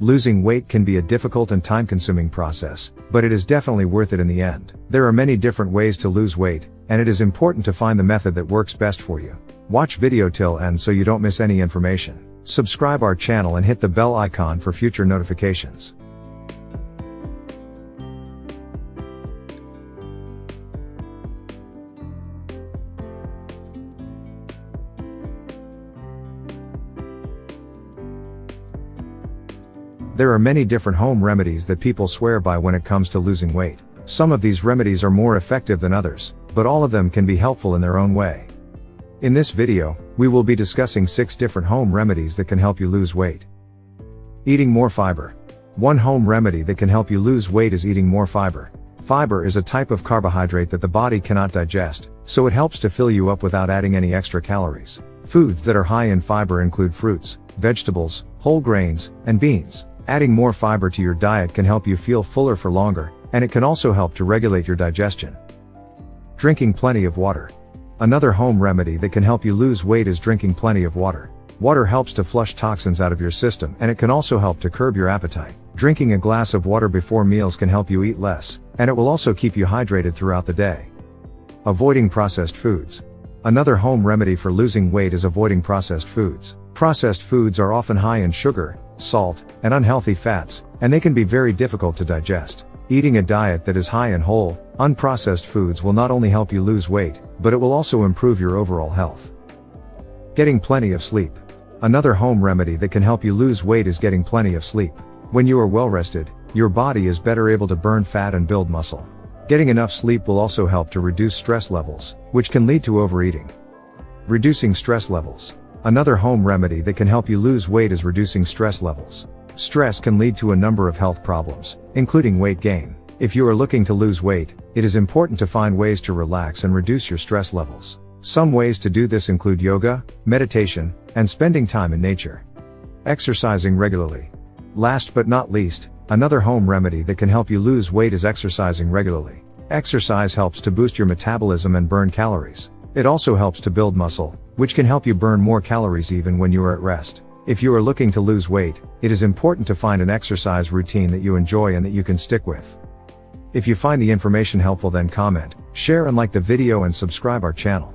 Losing weight can be a difficult and time-consuming process, but it is definitely worth it in the end. There are many different ways to lose weight, and it is important to find the method that works best for you. Watch video till end so you don't miss any information. Subscribe our channel and hit the bell icon for future notifications. There are many different home remedies that people swear by when it comes to losing weight. Some of these remedies are more effective than others, but all of them can be helpful in their own way. In this video, we will be discussing 6 different home remedies that can help you lose weight. Eating more fiber. One home remedy that can help you lose weight is eating more fiber. Fiber is a type of carbohydrate that the body cannot digest, so it helps to fill you up without adding any extra calories. Foods that are high in fiber include fruits, vegetables, whole grains, and beans. Adding more fiber to your diet can help you feel fuller for longer, and it can also help to regulate your digestion. Drinking plenty of water. Another home remedy that can help you lose weight is drinking plenty of water. Water helps to flush toxins out of your system, and it can also help to curb your appetite. Drinking a glass of water before meals can help you eat less, and it will also keep you hydrated throughout the day. Avoiding processed foods. Another home remedy for losing weight is avoiding processed foods. Processed foods are often high in sugar, salt, and unhealthy fats, and they can be very difficult to digest. Eating a diet that is high in whole, unprocessed foods will not only help you lose weight, but it will also improve your overall health. Getting plenty of sleep. Another home remedy that can help you lose weight is getting plenty of sleep. When you are well rested, your body is better able to burn fat and build muscle. Getting enough sleep will also help to reduce stress levels, which can lead to overeating. Reducing stress levels. Another home remedy that can help you lose weight is reducing stress levels. Stress can lead to a number of health problems, including weight gain. If you are looking to lose weight, it is important to find ways to relax and reduce your stress levels. Some ways to do this include yoga, meditation, and spending time in nature. Exercising regularly. Last but not least, another home remedy that can help you lose weight is exercising regularly. Exercise helps to boost your metabolism and burn calories. It also helps to build muscle, which can help you burn more calories even when you are at rest. If you are looking to lose weight, it is important to find an exercise routine that you enjoy and that you can stick with. If you find the information helpful, then comment, share and like the video and subscribe our channel.